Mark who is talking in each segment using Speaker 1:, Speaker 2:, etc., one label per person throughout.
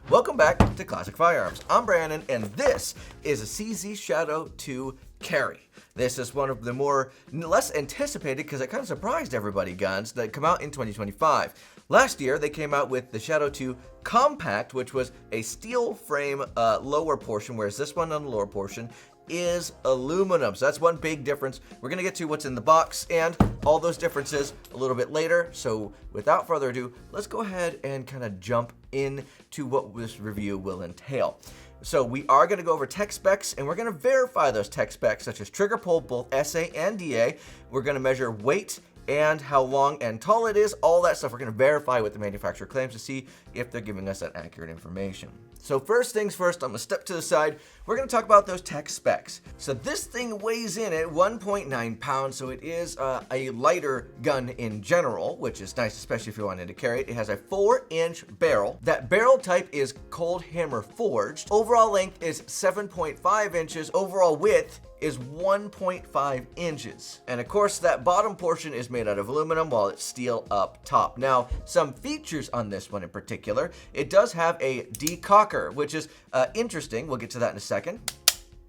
Speaker 1: Welcome back to Classic Firearms. I'm Brandon, and this is a CZ Shadow 2 carry. This is one of the less anticipated, because it kind of surprised everybody, guns that come out in 2025. Last year, they came out with the Shadow 2 Compact, which was a steel frame lower portion, whereas this one on the lower portion is aluminum. So that's one big difference. We're going to get to what's in the box and all those differences a little bit later. So without further ado, let's go ahead and kind of jump into what this review will entail. So we are going to go over tech specs, and we're going to verify those tech specs, such as trigger pull, both SA and DA. We're going to measure weight and how long and tall it is, all that stuff. We're going to verify what the manufacturer claims to see if they're giving us that accurate information. So first things first, I'm going to step to the side. We're going to talk about those tech specs. So this thing weighs in at 1.9 pounds, so it is a lighter gun in general, which is nice, especially if you wanted to carry it. It has a 4-inch barrel. That barrel type is cold hammer forged. Overall length is 7.5 inches. Overall width is 1.5 inches. And of course, that bottom portion is made out of aluminum while it's steel up top. Now, some features on this one in particular, it does have a Decocker, which is interesting. We'll get to that in a second.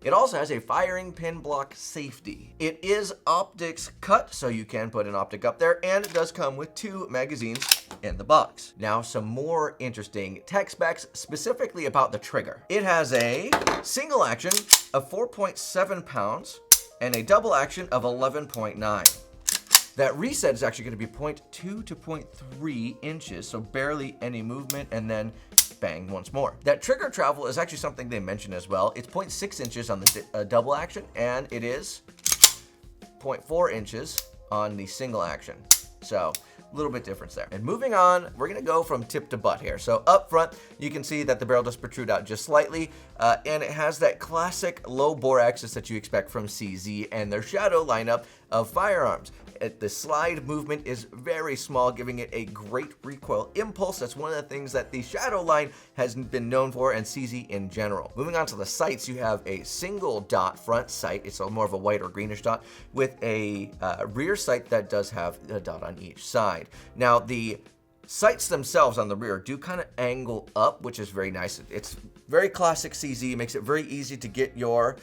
Speaker 1: It also has a firing pin block safety. It is optics cut, so you can put an optic up there, and it does come with 2 magazines in the box. Now, some more interesting tech specs, specifically about the trigger. It has a single action of 4.7 pounds and a double action of 11.9. That reset is actually going to be 0.2 to 0.3 inches, so barely any movement, and then bang once more. That trigger travel is actually something they mentioned as well. It's 0.6 inches on the double action, and it is 0.4 inches on the single action. So a little bit difference there. And moving on, we're going to go from tip to butt here. So up front, you can see that the barrel does protrude out just slightly, and it has that classic low bore axis that you expect from CZ and their Shadow lineup of firearms. The slide movement is very small, giving it a great recoil impulse. That's one of the things that the Shadow line has been known for, and CZ in general. Moving on to the sights, you have a single dot front sight. It's more of a white or greenish dot with a rear sight that does have a dot on each side. Now, the sights themselves on the rear do kind of angle up, which is very nice. It's very classic CZ, makes it very easy to get your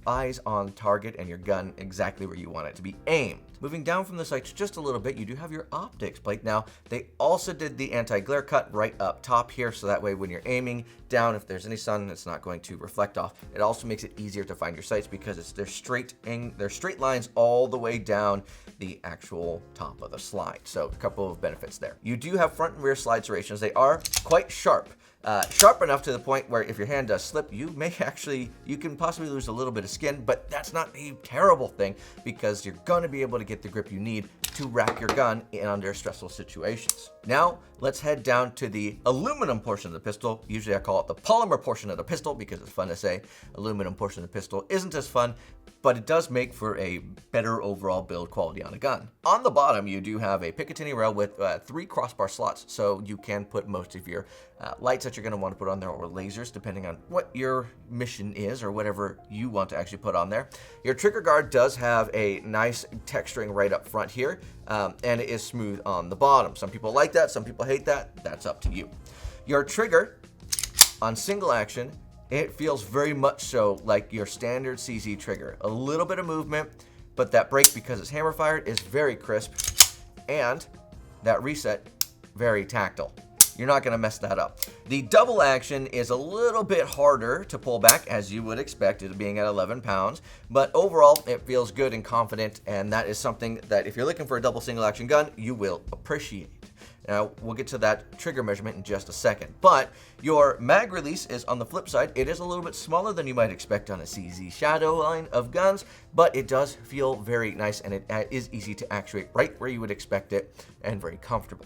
Speaker 1: eyes on target and your gun exactly where you want it to be aimed. Moving down from the sights just a little bit, you do have your optics plate. Now, they also did the anti-glare cut right up top here, so that way when you're aiming down, if there's any sun, it's not going to reflect off. It also makes it easier to find your sights because they're straight lines all the way down the actual top of the slide. So a couple of benefits there. You do have front and rear slide serrations. They are quite sharp. Sharp enough to the point where if your hand does slip, you can possibly lose a little bit of skin, but that's not a terrible thing because you're going to be able to get the grip you need to rack your gun in under stressful situations. Now, let's head down to the aluminum portion of the pistol. Usually I call it the polymer portion of the pistol because it's fun to say. Aluminum portion of the pistol isn't as fun, but it does make for a better overall build quality on a gun. On the bottom, you do have a Picatinny rail with 3 crossbar slots, so you can put most of your lights that you're going to want to put on there, or lasers, depending on what your mission is or whatever you want to actually put on there. Your trigger guard does have a nice texturing right up front here, and it is smooth on the bottom. Some people like that, some people hate that. That's up to you. Your trigger on single action, it feels very much so like your standard CZ trigger. A little bit of movement, but that break, because it's hammer fired, is very crisp, and that reset, very tactile. You're not going to mess that up. The double action is a little bit harder to pull back, as you would expect, it being at 11 pounds, but overall it feels good and confident, and that is something that if you're looking for a double single action gun, you will appreciate. Now, we'll get to that trigger measurement in just a second, but your mag release is on the flip side. It is a little bit smaller than you might expect on a CZ Shadow line of guns, but it does feel very nice, and it is easy to actuate right where you would expect it, and very comfortable.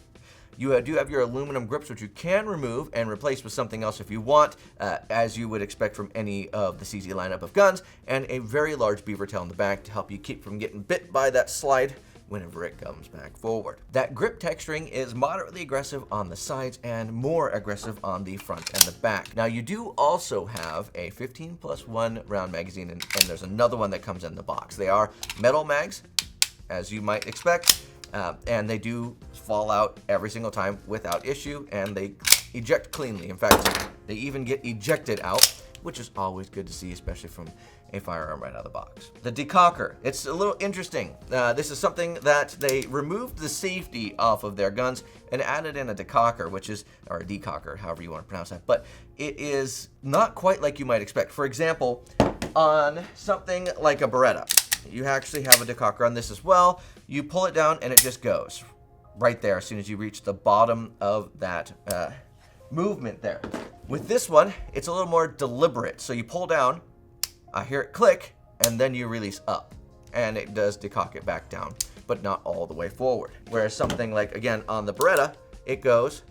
Speaker 1: You do have your aluminum grips, which you can remove and replace with something else if you want, as you would expect from any of the CZ lineup of guns, and a very large beaver tail in the back to help you keep from getting bit by that slide whenever it comes back forward. That grip texturing is moderately aggressive on the sides and more aggressive on the front and the back. Now, you do also have a 15+1 round magazine, and there's another one that comes in the box. They are metal mags, as you might expect, and they do fall out every single time without issue, and they eject cleanly. In fact, they even get ejected out, which is always good to see, especially from a firearm right out of the box. The Decocker, it's a little interesting. This is something that they removed the safety off of their guns and added in a Decocker, which is, or a Decocker, however you want to pronounce that, but it is not quite like you might expect. For example, on something like a Beretta, you actually have a Decocker on this as well. You pull it down and it just goes right there as soon as you reach the bottom of that movement there. With this one, it's a little more deliberate. So you pull down, I hear it click, and then you release up. And it does decock it back down, but not all the way forward. Whereas something like, again, on the Beretta, it goes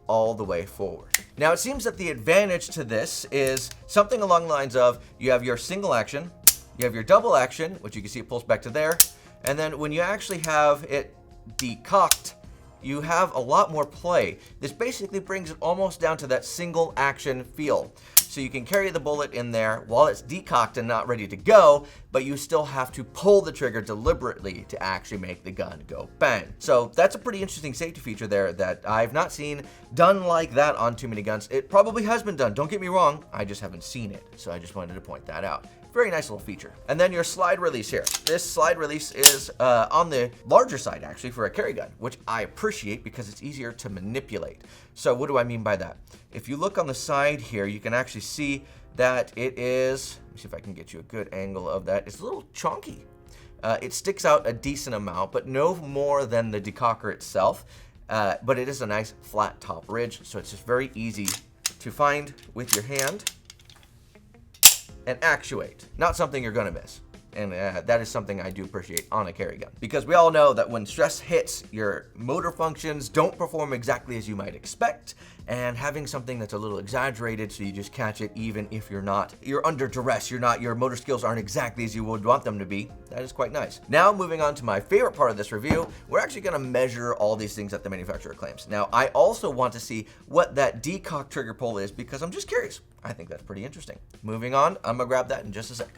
Speaker 1: all the way forward. Now, it seems that the advantage to this is something along the lines of, you have your single action, you have your double action, which you can see it pulls back to there, and then when you actually have it decocked, you have a lot more play. This basically brings it almost down to that single action feel. So you can carry the bullet in there while it's decocked and not ready to go, but you still have to pull the trigger deliberately to actually make the gun go bang. So that's a pretty interesting safety feature there that I've not seen done like that on too many guns. It probably has been done, don't get me wrong, I just haven't seen it. So I just wanted to point that out. Very nice little feature. And then your slide release here. This slide release is on the larger side actually for a carry gun, which I appreciate because it's easier to manipulate. So what do I mean by that? If you look on the side here, you can actually see that it is, let me see if I can get you a good angle of that. It's a little chunky. It sticks out a decent amount, but no more than the Decocker itself. But it is a nice flat top ridge, so it's just very easy to find with your hand and actuate. Not something you're gonna miss. And that is something I do appreciate on a carry gun. Because we all know that when stress hits, your motor functions don't perform exactly as you might expect. And having something that's a little exaggerated so you just catch it even if you're under duress, your motor skills aren't exactly as you would want them to be, that is quite nice. Now moving on to my favorite part of this review, we're actually gonna measure all these things that the manufacturer claims. Now I also want to see what that decock trigger pull is because I'm just curious. I think that's pretty interesting. Moving on, I'm gonna grab that in just a sec.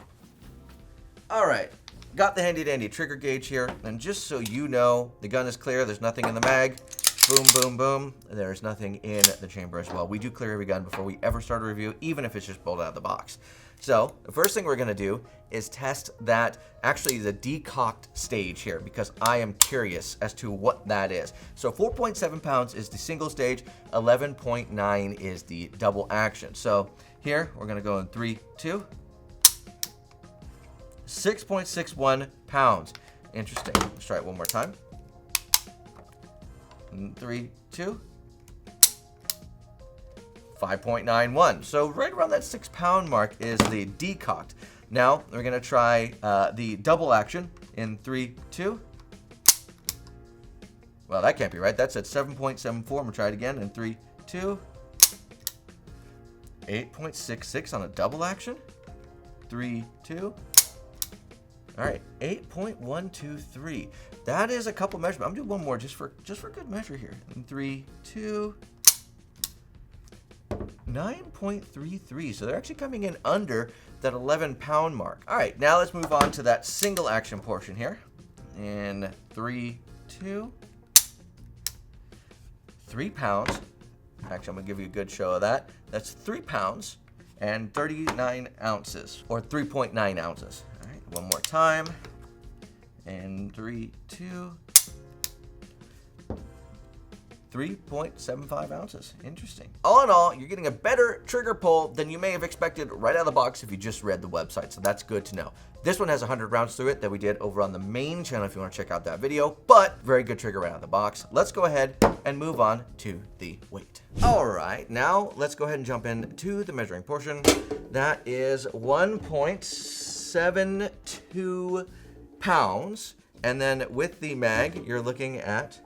Speaker 1: All right, got the handy dandy trigger gauge here, and just so you know, the gun is clear, there's nothing in the mag. Boom, boom, boom, there's nothing in the chamber as well. We do clear every gun before we ever start a review, even if it's just pulled out of the box. So, the first thing we're gonna do is test that, actually the decocked stage here, because I am curious as to what that is. So 4.7 pounds is the single stage, 11.9 is the double action. So here, we're gonna go in 3, 2, 6.61 pounds. Interesting. Let's try it one more time. 3, 2, 5.91. So right around that 6 pound mark is the decocked. Now we're gonna try the double action in 3, 2. Well, that can't be right. That's at 7.74. I'm gonna try it again in 3, 2. 8.66 on a double action. 3, 2. All right, 8.123. That is a couple measurements. I'm gonna do one more just for good measure here. In 3, 2, 9.33. So they're actually coming in under that 11 pound mark. All right, now let's move on to that single action portion here. In 3, 2, 3 pounds. Actually, I'm gonna give you a good show of that. That's 3 pounds and 39 ounces, or 3.9 ounces. All right, one more time. And 3, 2, 3.75 ounces. Interesting. All in all, you're getting a better trigger pull than you may have expected right out of the box if you just read the website, so that's good to know. This one has 100 rounds through it that we did over on the main channel if you want to check out that video, but very good trigger right out of the box. Let's go ahead and move on to the weight. All right, now let's go ahead and jump into the measuring portion. That is 1.72 pounds, and then with the mag, you're looking at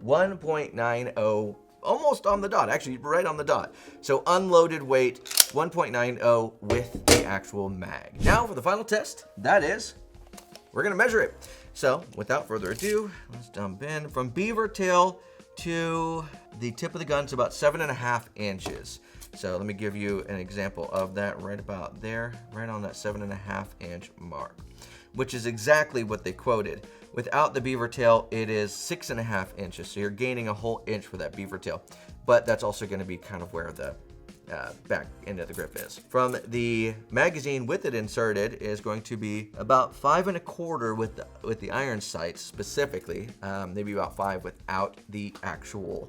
Speaker 1: 1.90, almost on the dot, actually right on the dot. So unloaded weight, 1.90 with the actual mag. Now for the final test, that is, we're gonna measure it. So without further ado, let's jump in. From beaver tail to the tip of the gun, it's about 7.5 inches. So let me give you an example of that right about there, right on that 7.5 inch mark, which is exactly what they quoted. Without the beaver tail, it is 6.5 inches. So you're gaining a whole inch with that beaver tail. But that's also going to be kind of where the back end of the grip is. From the magazine with it inserted is going to be about 5.25 with the iron sights specifically, maybe about 5 without the actual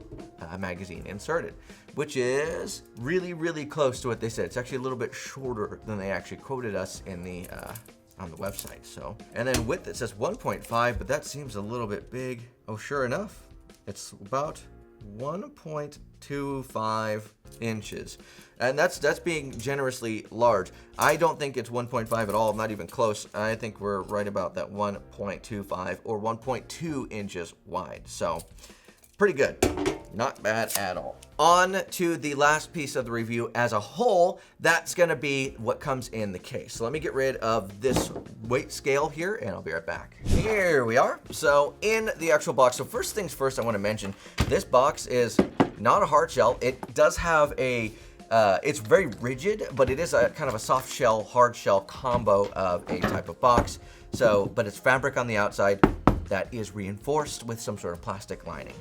Speaker 1: magazine inserted, which is really, really close to what they said. It's actually a little bit shorter than they actually quoted us in the on the website. So, and then width, it says 1.5, but that seems a little bit big. Oh, sure enough, it's about 1.25 inches, and that's being generously large. I don't think it's 1.5 at all, not even close. I think we're right about that 1.25 or 1.2 inches wide. So pretty good, not bad at all. On to the last piece of the review as a whole, that's gonna be what comes in the case. So let me get rid of this weight scale here and I'll be right back. Here we are. So in the actual box, so first things first, I wanna mention, this box is not a hard shell. It does have a, it's very rigid, but it is a kind of a soft shell, hard shell combo of a type of box. So, but it's fabric on the outside that is reinforced with some sort of plastic lining.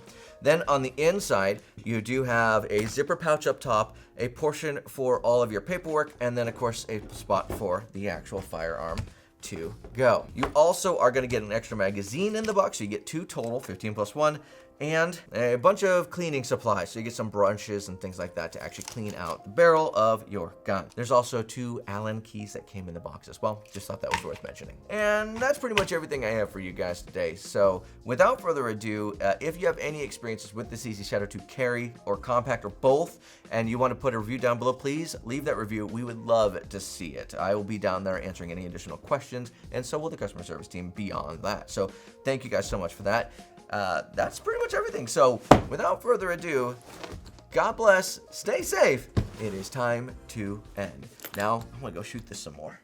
Speaker 1: Then on the inside, you do have a zipper pouch up top, a portion for all of your paperwork, and then of course a spot for the actual firearm to go. You also are gonna get an extra magazine in the box, so you get 2 total, 15 plus 1, and a bunch of cleaning supplies. So you get some brushes and things like that to actually clean out the barrel of your gun. There's also 2 Allen keys that came in the box as well. Just thought that was worth mentioning. And that's pretty much everything I have for you guys today. So without further ado, if you have any experiences with the CZ Shadow 2 Carry or Compact or both, and you want to put a review down below, please leave that review. We would love to see it. I will be down there answering any additional questions, and so will the customer service team beyond that. So thank you guys so much for that. That's pretty much everything. So without further ado, God bless, stay safe. It is time to end. Now I'm gonna go shoot this some more.